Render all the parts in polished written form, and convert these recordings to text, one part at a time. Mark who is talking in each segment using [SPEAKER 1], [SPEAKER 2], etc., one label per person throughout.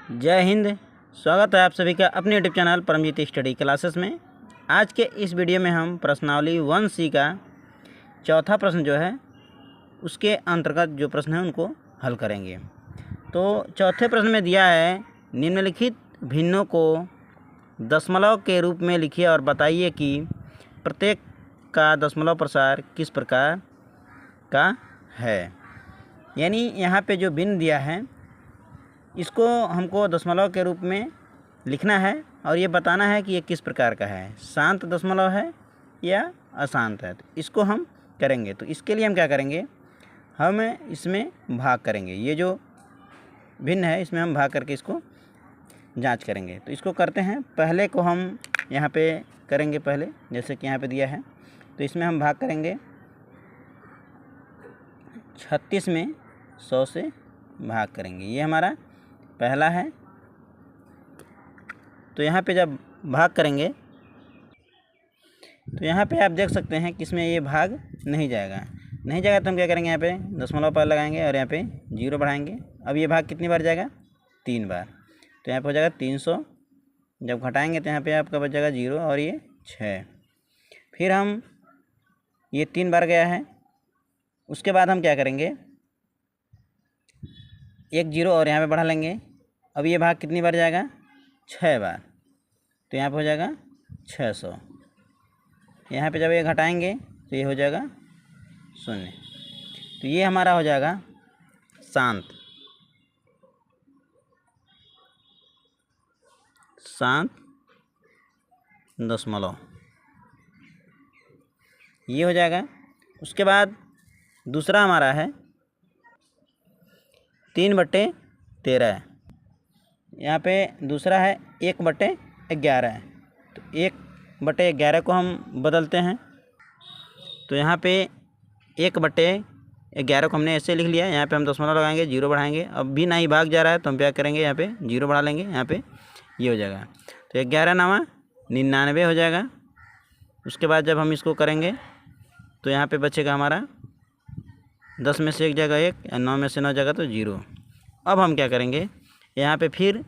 [SPEAKER 1] जय हिंद। स्वागत है आप सभी का अपने YouTube channel Paramjeet study classes में। आज के इस वीडियो में हम प्रश्नावली 1C का चौथा प्रश्न जो है उसके अंतर्गत जो प्रश्न है उनको हल करेंगे। तो चौथे प्रश्न में दिया है, निम्नलिखित भिन्नों को दशमलव के रूप में लिखिए और बताइए कि प्रत्येक का दशमलव प्रसार किस प्रकार का है। यानी यहाँ पे जो भिन्न दिया है इसको हमको दशमलव के रूप में लिखना है और ये बताना है कि ये किस प्रकार का है, शांत दशमलव है या अशांत है। तो इसको हम करेंगे। तो इसके लिए हम क्या करेंगे, हम इसमें भाग करेंगे। ये जो भिन्न है इसमें हम भाग करके इसको जांच करेंगे। तो इसको करते हैं। पहले को हम यहाँ पे करेंगे, पहले जैसे कि यहाँ पे दिया है तो इसमें हम भाग करेंगे 36 में 100 से भाग करेंगे। ये हमारा पहला है। तो यहाँ पे जब भाग करेंगे तो यहाँ पे आप देख सकते हैं कि इसमें ये भाग नहीं जाएगा। तो हम क्या करेंगे, यहाँ पे दशमलव पर लगाएंगे और यहाँ पे 0 बढ़ाएंगे। अब ये भाग कितनी बार जाएगा, 3 बार। तो यहाँ पे हो जाएगा 300। जब घटाएंगे तो यहाँ पे आपका बच जाएगा 0 और ये 6। फिर हम ये 3 बार गया है। उसके बाद हम क्या करेंगे, 1 0 और यहाँ पे बढ़ा लेंगे। अब ये भाग कितनी बार जाएगा, 6 बार। तो यहाँ पे हो जाएगा 600। यहाँ पे जब ये घटाएंगे तो ये हो जाएगा 0। तो ये हमारा हो जाएगा शांत दशमलव, ये हो जाएगा। उसके बाद दूसरा हमारा है 3/13। यहाँ पे दूसरा है 1/11। तो 1/11 को हम बदलते हैं। तो यहाँ पे 1/11 को हमने ऐसे लिख लिया। यहाँ पे हम दशमलव लगाएंगे, 0 बढ़ाएंगे। अब भी ना ही भाग जा रहा है तो हम क्या करेंगे, यहाँ पे 0 बढ़ा लेंगे। यहाँ पे ये हो जाएगा। तो 11 9 99 हो जाएगा। उसके बाद जब हम इसको करेंगे तो यहाँ पे बचेगा हमारा 10 में से 1 जगह 1 या 9 में से 9 जगह तो 0। अब हम क्या करेंगे, यहाँ पे फिर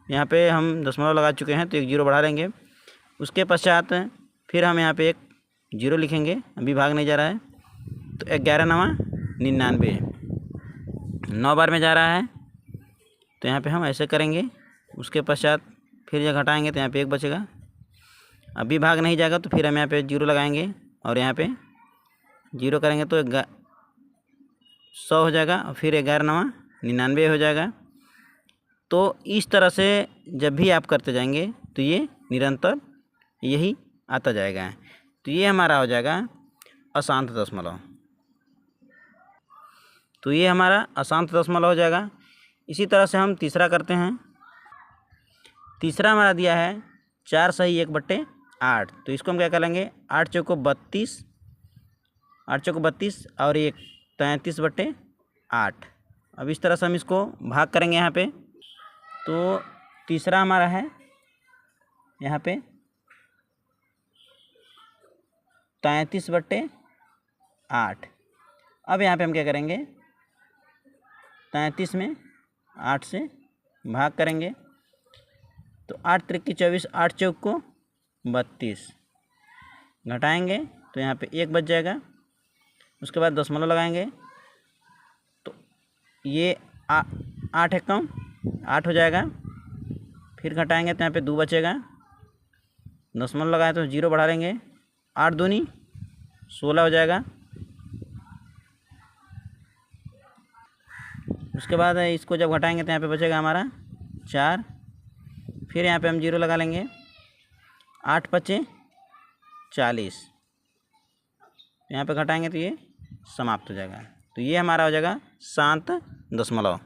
[SPEAKER 1] यहाँ पे हम दशमलव लगा चुके हैं तो 1 0 बढ़ा लेंगे। उसके पश्चात फिर हम यहाँ पे 1 0 लिखेंगे। अभी भाग नहीं जा रहा है। तो 11 9 99 9 बार में जा रहा है। तो यहाँ पे हम ऐसे करेंगे। उसके पश्चात फिर जब घटाएंगे तो यहाँ पे 1 बचेगा। अभी भाग नहीं जाएगा तो फिर हम यहाँ पे 0 लगाएंगे और यहाँ पे 0 करेंगे तो 100 हो जाएगा। और फिर 11 9 99 हो जाएगा। तो इस तरह से जब भी आप करते जाएंगे तो ये निरंतर यही आता जाएगा। तो ये हमारा हो जाएगा अशांत दशमलव। तो ये हमारा अशांत दशमलव हो जाएगा। इसी तरह से हम तीसरा करते हैं। तीसरा हमारा दिया है 4 सही 1/8। तो इसको हम क्या करेंगे, 8 चौको 32, 8 चौको 32 और 1 33/8। अब इस तरह से हम इसको भाग करेंगे यहाँ पे। तो तीसरा हमारा है यहाँ पे 33/8। अब यहाँ पे हम क्या करेंगे, 33 में 8 से भाग करेंगे। तो 8 त्रिक 24, 8 चौक को 32, घटाएंगे तो यहाँ पे 1 बच जाएगा। उसके बाद दशमलव लगाएंगे तो ये 8 एकम 8 हो जाएगा। फिर घटाएंगे तो यहाँ पे 2 बचेगा। दशमलव लगाए तो 0 बढ़ा लेंगे। 8 दूनी 16 हो जाएगा। उसके बाद इसको जब घटाएंगे तो यहाँ पे बचेगा हमारा 4। फिर यहाँ पे हम 0 लगा लेंगे। 8 5 40, यहाँ पे घटाएंगे तो ये समाप्त हो जाएगा। तो ये हमारा हो जाएगा शांत दशमलव।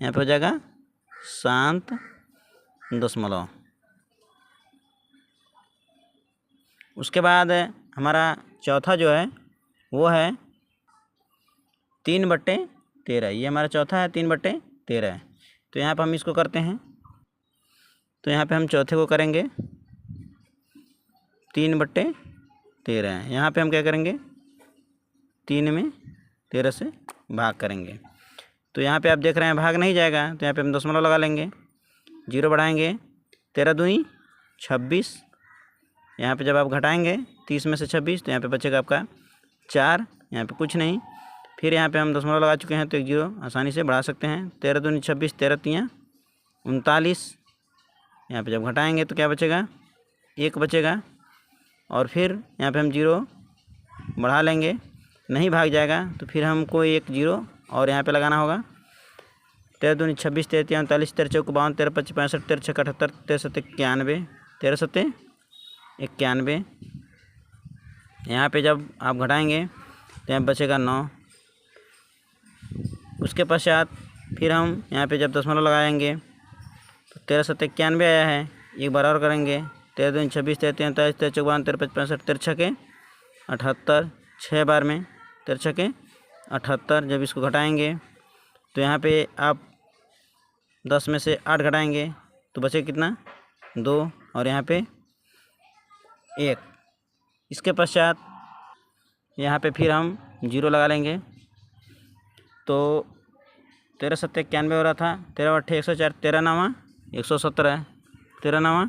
[SPEAKER 1] यहाँ पे हो जाएगा शांत दशमलव। उसके बाद हमारा चौथा जो है वो है 3/13। ये हमारा चौथा है 3/13। तो यहाँ पे हम इसको करते हैं। तो यहाँ पे हम चौथे को करेंगे 3/13। यहाँ पे हम क्या करेंगे, 3 में 13 से भाग करेंगे। तो यहाँ पे आप देख रहे हैं भाग नहीं जाएगा, तो यहाँ पे हम दशमलव लगा लेंगे, 0 बढ़ाएंगे, 13 दूनी 26। यहाँ पे जब आप घटाएंगे 30 में से 26 तो यहाँ पे बचेगा आपका 4, यहाँ पे कुछ नहीं। फिर यहाँ पे हम दशमलव लगा चुके हैं तो एक 0 आसानी से बढ़ा सकते हैं, 13 दूनी 26, 13 तियाँ 39। यहाँ पे जब घटाएंगे तो क्या बचेगा, 1 बचेगा। और फिर यहाँ पे हम 0 बढ़ा लेंगे, नहीं भाग जाएगा तो फिर हमको एक 0 और यहाँ पे लगाना होगा। 13 दूनी 26, 13 तियाँ 39, 13 चौक 52, 13 पच्चीस 65, 13 छक्का 78, 13 सत्ते 91, 13 सत्ते 91। यहाँ पे जब आप घटाएंगे तो यहाँ बचेगा 9। उसके पश्चात फिर हम यहाँ पे जब दशमलव लगाएंगे तो 13 सत्ते 91 आया है, एक बार और करेंगे, 13 दूनी 26, 13 तियाँ 43, 13 चौक 52, 13 पच्चीस 65, 13 छक्के 78, 6 बार में 13 छक्के 78। जब इसको घटाएंगे तो यहाँ पे आप 10 में से 8 घटाएंगे तो बचे कितना, 2 और यहाँ पे 1। इसके पश्चात यहाँ पे फिर हम 0 लगा लेंगे, तो 13 सत्ते 91 हो रहा था, 13 अट्ठे 104, 13 नामा 117, 13 नामा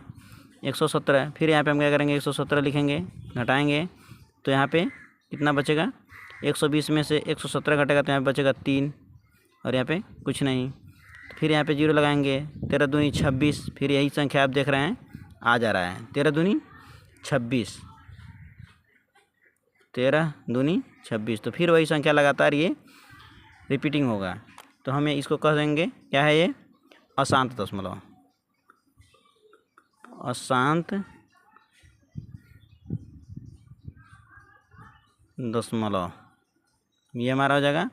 [SPEAKER 1] 117। फिर यहाँ पे हम क्या करेंगे, 117 लिखेंगे, घटाएंगे तो यहाँ पे कितना बचेगा, 120 में से 117 घटेगा तो यहाँ पे बचेगा 3 और यहाँ पे कुछ नहीं। फिर यहाँ पे 0 लगाएंगे, 13 दूनी 26। फिर यही संख्या आप देख रहे हैं आ जा रहा है, 13 दूनी 26, 13 दूनी 26। तो फिर वही संख्या लगातार ये रिपीटिंग होगा, तो हमें इसको कह देंगे क्या है ये, अशांत दशमलव। अशांत दशमलव, ये हमारा हो जाएगा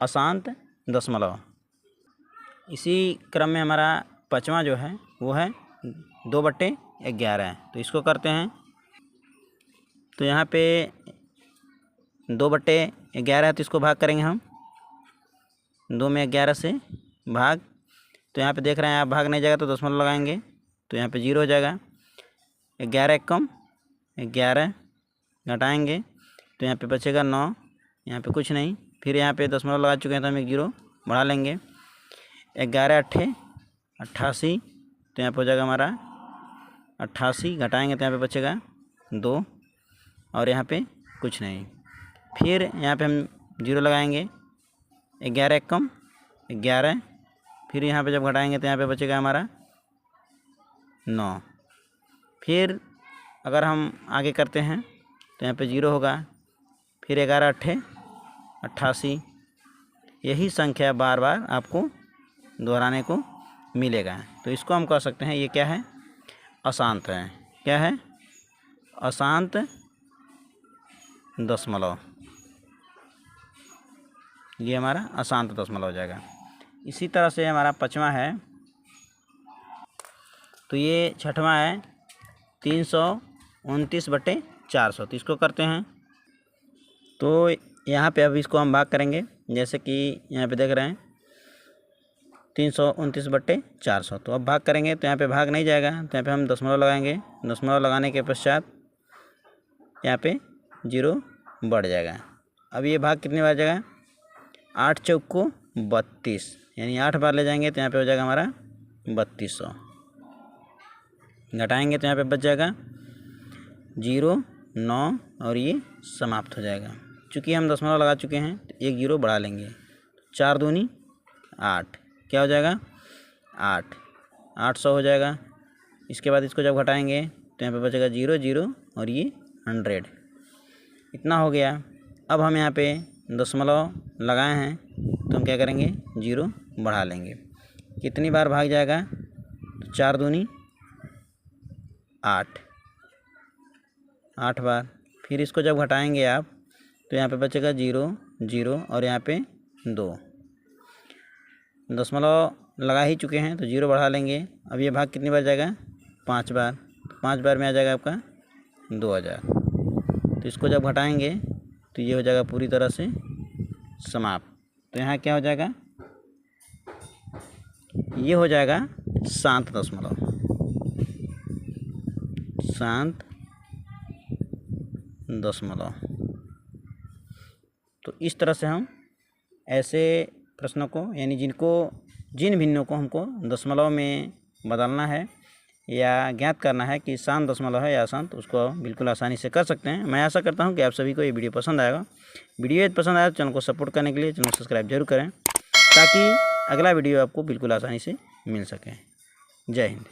[SPEAKER 1] अशांत दशमलव। इसी क्रम में हमारा 5वां जो है वो है 2/11। तो इसको करते हैं, तो यहाँ पे 2/11 है तो इसको भाग करेंगे हम, 2 में 11 से भाग। तो यहाँ पे देख रहे हैं आप भाग नहीं जाएगा तो दशमलव लगाएंगे तो यहाँ पे 0 हो जाएगा, 11 कम 11 घटाएंगे तो यहाँ पे बचेगा 9, यहाँ पे कुछ नहीं। फिर यहाँ पे दशमलव लगा चुके हैं तो हम एक 0 बढ़ा लेंगे, 11 अट्ठे 88 तो यहाँ पे हो जाएगा हमारा 88, घटाएंगे तो यहाँ पे बचेगा 2 और यहाँ पे कुछ नहीं। फिर यहाँ पे हम 0 लगाएंगे, 11 कम 11। फिर यहाँ पे जब घटाएंगे तो यहाँ पे बचेगा हमारा 9। फिर अगर हम आगे करते हैं तो यहाँ पे 0 होगा, फिर 11 अट्ठे 88। यही संख्या बार बार आपको दोहराने को मिलेगा, तो इसको हम कह सकते हैं ये क्या है, अशांत है। क्या है, अशांत दशमलव। ये हमारा अशांत दशमलव हो जाएगा। इसी तरह से हमारा 5वां है, तो ये 6वां है 329/400। तो इसको करते हैं, तो यहाँ पे अब इसको हम भाग करेंगे, जैसे कि यहाँ पे देख रहे हैं 329/400। तो अब भाग करेंगे तो यहाँ पे भाग नहीं जाएगा तो यहाँ पे हम दशमलव लगाएंगे, दशमलव लगाने के पश्चात यहाँ पे 0 बढ़ जाएगा। अब ये भाग कितनी बार जाएगा, 8 चौको 32, यानी 8 बार ले जाएंगे तो यहाँ पे हो जाएगा हमारा 3200। घटाएंगे तो यहाँ पे बच जाएगा 0, 9 और ये समाप्त हो जाएगा। चूँकि हम दशमलव लगा चुके हैं तो एक 0 बढ़ा लेंगे, 4 दूनी 8, क्या हो जाएगा 8, 800 हो जाएगा। इसके बाद इसको जब घटाएंगे तो यहाँ पे बचेगा 0, 0 और ये 100, इतना हो गया। अब हम यहाँ पे दशमलव लगाए हैं तो हम क्या करेंगे, 0 बढ़ा लेंगे। कितनी बार भाग जाएगा, तो 4 दूनी 8, 8 बार। फिर इसको जब घटाएंगे आप तो यहाँ पे बचेगा 0, 0 और यहाँ पे 2। दशमलव लगा ही चुके हैं तो 0 बढ़ा लेंगे। अब ये भाग कितनी बार जाएगा, 5 बार। 5 बार में आ जाएगा आपका 2000। तो इसको जब घटाएंगे तो ये हो जाएगा पूरी तरह से समाप्त। तो यहाँ क्या हो जाएगा, ये हो जाएगा शांत दशमलव, शांत दशमलव। तो इस तरह से हम ऐसे प्रश्नों को, यानी जिन भिन्नों को हमको दशमलव में बदलना है या ज्ञात करना है कि शांत दशमलव है या अशांत, उसको बिल्कुल आसानी से कर सकते हैं। मैं आशा करता हूं कि आप सभी को ये वीडियो पसंद आएगा। वीडियो यदि पसंद आया तो चैनल को सपोर्ट करने के लिए चैनल को सब्सक्राइब जरूर करें, ताकि अगला वीडियो आपको बिल्कुल आसानी से मिल सके। जय हिंद।